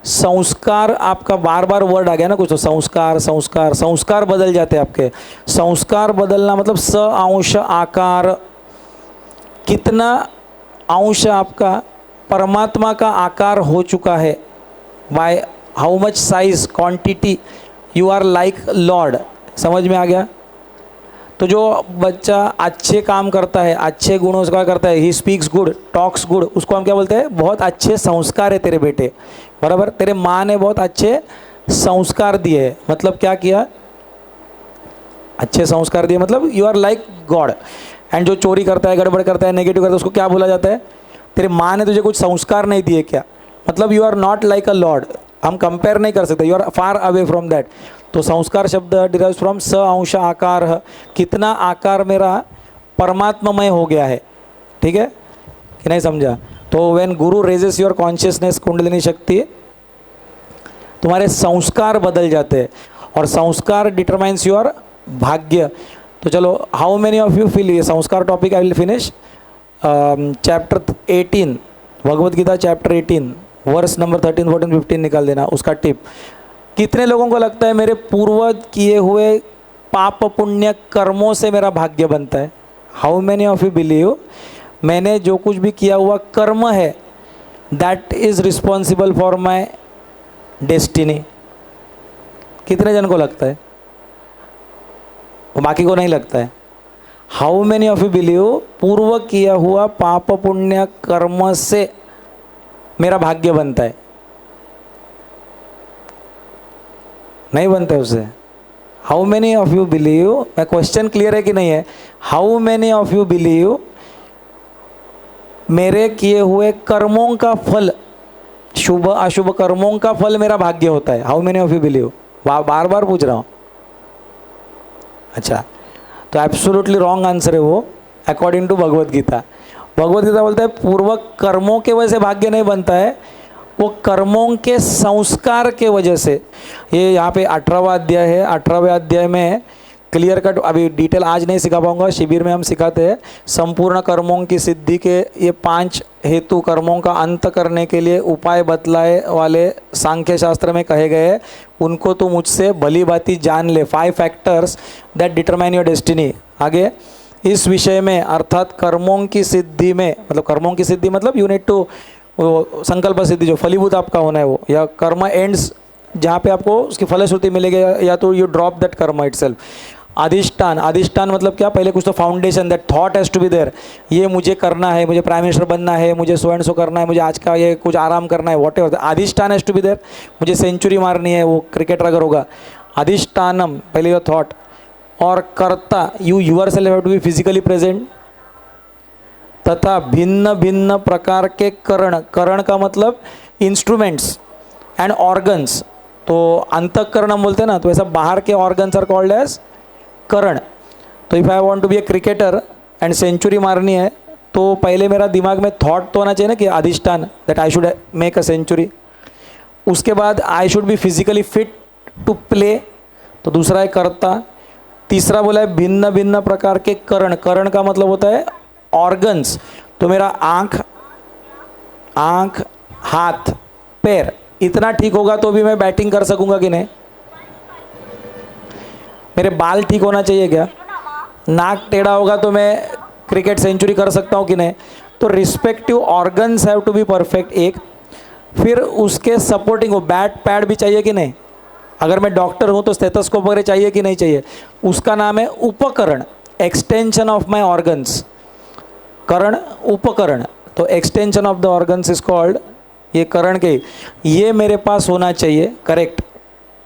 संस्कार आपका बार बार वर्ड आ गया ना कुछ, तो संस्कार संस्कार संस्कार बदल जाते हैं आपके। संस्कार बदलना मतलब स अंश आकार, कितना अंश आपका परमात्मा का आकार हो चुका है, by how much size quantity you are like lord. समझ में आ गया? तो जो बच्चा अच्छे काम करता है, अच्छे गुणों का करता है, he speaks good, talks good, उसको हम क्या बोलते हैं? बहुत अच्छे संस्कार है तेरे बेटे, बराबर। तेरे माँ ने बहुत अच्छे संस्कार दिए, मतलब क्या किया? अच्छे संस्कार दिए, मतलब you are like God. And जो चोरी करता है, गड़बड़ करता है, नेगेटिव करता है, उसको क्या बोला जाता है? तेरे माँ ने तुझे कुछ संस्कार नहीं दिए क्या, मतलब you are not like a lord. हम कंपेयर नहीं कर सकते, you are far away from that. तो संस्कार शब्द डिराइव्स फ्रॉम स अंश आकार, कितना आकार मेरा परमात्ममय हो गया है। ठीक है कि नहीं? समझा? तो when Guru raises your consciousness, kundalini शक्ति, तुम्हारे संस्कार बदल जाते हैं, और संस्कार डिटरमाइंस योर भाग्य। तो चलो, how many of you feel, ये संस्कार topic I will finish. Chapter 18 Bhagavad Gita, chapter 18 verse number 13, 14, 15 निकाल देना, उसका टिप। कितने लोगों को लगता है मेरे पूर्वज किए हुए पाप पुण्य कर्मों से मेरा भाग्य बनता है? How many of you believe मैंने जो कुछ भी किया हुआ कर्म है, that is responsible for my destiny? कितने जन को लगता है? बाकी को नहीं लगता है। How many of you believe पूर्व किया हुआ पाप पुण्य कर्म से मेरा भाग्य बनता है? नहीं बनता है उससे। How many of you believe, मैं क्वेश्चन क्लियर है कि नहीं है? How many of you believe मेरे किए हुए कर्मों का फल, शुभ अशुभ कर्मों का फल मेरा भाग्य होता है? How many of you believe? बार बार पूछ रहा हूँ। अच्छा, तो एब्सोल्युटली रॉन्ग आंसर है वो, अकॉर्डिंग टू भगवद गीता। भगवद गीता बोलता है पूर्व कर्मों के वजह से भाग्य नहीं बनता है, वो कर्मों के संस्कार के वजह से। ये यहाँ पे 18वां अध्याय है, 18वें अध्याय में क्लियर कट, अभी डिटेल आज नहीं सिखा पाऊंगा, शिविर में हम सिखाते हैं। संपूर्ण कर्मों की सिद्धि के ये 5 हेतु, कर्मों का अंत करने के लिए उपाय बतलाए वाले सांख्य शास्त्र में कहे गए, उनको तो मुझसे भली भांति जान ले। 5 factors that determine your destiny. आगे इस विषय में, अर्थात कर्मों की सिद्धि में, मतलब कर्मों की सिद्धि मतलब यू नीड टू, वो संकल्प सिद्धि जो फलीभूत आपका होना है वो, या कर्म एंड्स जहाँ पे आपको उसकी फलश्रुति मिलेगी, या तो you drop that karma itself. अधिष्ठान, अधिष्ठान मतलब क्या? पहले कुछ तो foundation, that thought has to be there, ये मुझे करना है, मुझे प्राइम मिनिस्टर बनना है, मुझे सो एंड सो करना है, मुझे आज का ये कुछ आराम करना है, वॉट एवर, अधिष्ठान हैज़ टू बी देयर। मुझे सेंचुरी मारनी है, वो क्रिकेटर अगर होगा, अधिष्ठानम पहले योर थॉट। और कर्ता, you yourself have to be physically present. तथा भिन्न भिन्न प्रकार के करण, करण का मतलब इंस्ट्रूमेंट्स एंड ऑर्गन्स। तो अंतःकरण हम बोलते हैं ना, तो ऐसा बाहर के ऑर्गन्स आर कॉल्ड एज करण। तो if I want to be a cricketer and century मारनी है, तो पहले मेरा दिमाग में थॉट तो होना चाहिए ना कि अधिष्ठान, that I should make a century. उसके बाद I should be physically fit to play, तो दूसरा है कर्ता। तीसरा बोला है भिन्न भिन्न प्रकार के करण, करण का मतलब होता है ऑर्गन्स। तो मेरा आँख, हाथ, पैर, इतना ठीक होगा तो भी मैं बैटिंग कर सकूंगा कि नहीं? मेरे बाल ठीक होना चाहिए क्या? नाक टेढ़ा होगा तो मैं क्रिकेट सेंचुरी कर सकता हूँ कि नहीं? तो respective organs have to be perfect एक। फिर उसके सपोर्टिंग वो बैट पैड भी चाहिए कि नहीं? अगर मैं डॉक्टर हूँ तो स्टेथोस्कोप वगैरह चाहिए कि नहीं चाहिए? उसका नाम है उपकरण, एक्सटेंशन ऑफ माई ऑर्गन्स। करण, उपकरण, तो extension of the organs is called, ये करण के, ये मेरे पास होना चाहिए, correct,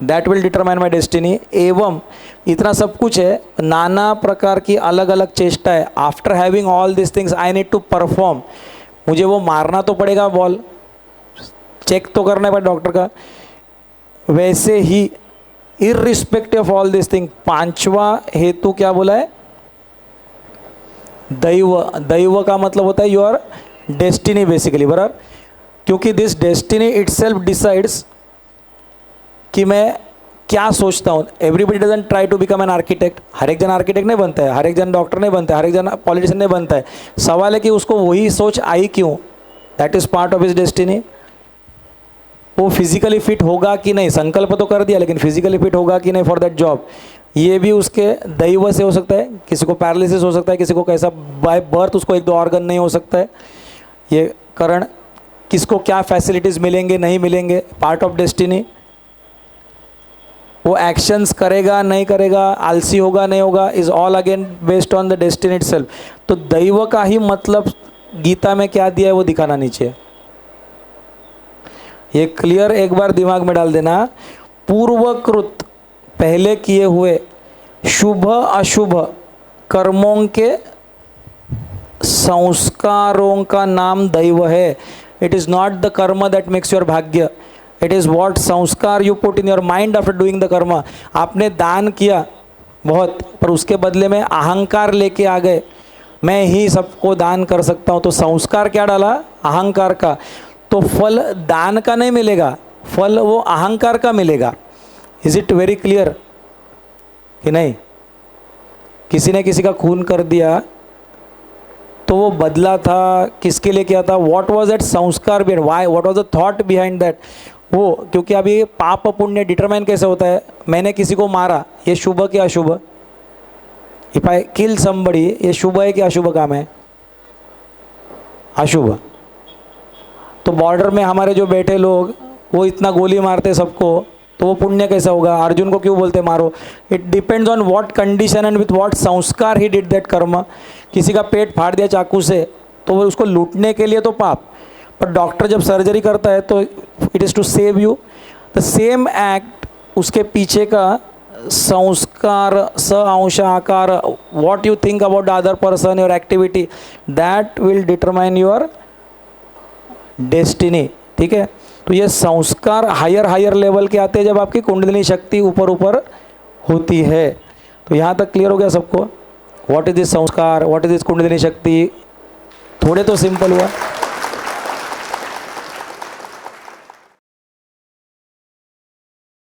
that will determine my destiny. एवं इतना सब कुछ है, नाना प्रकार की अलग अलग चेष्टाएं। After having all this things I need to perform, मुझे वो मारना तो पड़ेगा बॉल, चेक तो करना है डॉक्टर का। वैसे ही irrespective of all this thing, 5वां हेतु क्या बोला है? दैव। दैव का मतलब होता है योर डेस्टिनी बेसिकली, बराबर। क्योंकि दिस डेस्टिनी इटसेल्फ डिसाइड्स कि मैं क्या सोचता हूँ। Everybody doesn't try to become an architect, हर एक जन आर्किटेक्ट नहीं बनता है, हर एक जन डॉक्टर नहीं बनता है, हर एक जन पॉलिटिशियन नहीं बनता है। सवाल है कि उसको वही सोच आई क्यों? That is part of his destiny. वो फिजिकली फिट होगा कि नहीं, संकल्प तो कर दिया लेकिन फिजिकली फिट होगा कि नहीं फॉर दैट जॉब, ये भी उसके दैव से हो सकता है। किसी को पैरालिसिस हो सकता है, किसी को कैसा बाय बर्थ उसको एक दो ऑर्गन नहीं हो सकता है, ये कारण किसको क्या फैसिलिटीज़ मिलेंगे नहीं मिलेंगे, पार्ट ऑफ डेस्टिनी। वो एक्शंस करेगा नहीं करेगा, आलसी होगा नहीं होगा, is all again based on the destiny itself. तो दैव का ही मतलब गीता में क्या दिया है वो दिखाना नीचे, ये क्लियर एक बार दिमाग में डाल देना। पूर्वकृत पहले किए हुए शुभ अशुभ कर्मों के संस्कारों का नाम दैव है। इट इज़ नॉट द कर्म दैट मेक्स योर भाग्य, इट इज़ वॉट संस्कार you put in your mind after doing the कर्म। आपने दान किया बहुत, पर उसके बदले में अहंकार लेके आ गए, मैं ही सबको दान कर सकता हूँ, तो संस्कार क्या डाला, अहंकार का। तो फल दान का नहीं मिलेगा, फल वो अहंकार का मिलेगा। इज इट वेरी क्लियर कि नहीं? किसी ने किसी का खून कर दिया तो वो बदला था, किसके लिए किया था, व्हाट वाज दैट संस्कार behind, why, what was the thought behind that. वो क्योंकि अभी पाप पुण्य डिटरमाइन कैसे होता है, मैंने किसी को मारा, ये शुभ कि अशुभ? इफ आई किल समबडी, ये शुभ है कि अशुभ काम है? अशुभ। तो बॉर्डर में हमारे जो बैठे लोग वो इतना गोली मारते सबको, तो वो पुण्य कैसा होगा? अर्जुन को क्यों बोलते मारो? It depends on what condition and with what संस्कार ही डिड दैट कर्म। किसी का पेट फाड़ दिया चाकू से, तो वो उसको लूटने के लिए तो पाप, पर डॉक्टर जब सर्जरी करता है तो it is to save you. The same act, उसके पीछे का संस्कार, स अंश आकार, what you think about the other person, your activity, that will determine your destiny. ठीक है, तो ये संस्कार हायर लेवल के आते हैं जब आपकी कुंडलिनी शक्ति ऊपर ऊपर होती है। तो यहाँ तक क्लियर हो गया सबको, व्हाट इज दिस संस्कार, व्हाट इज दिस कुंडलिनी शक्ति? थोड़े तो सिंपल हुआ।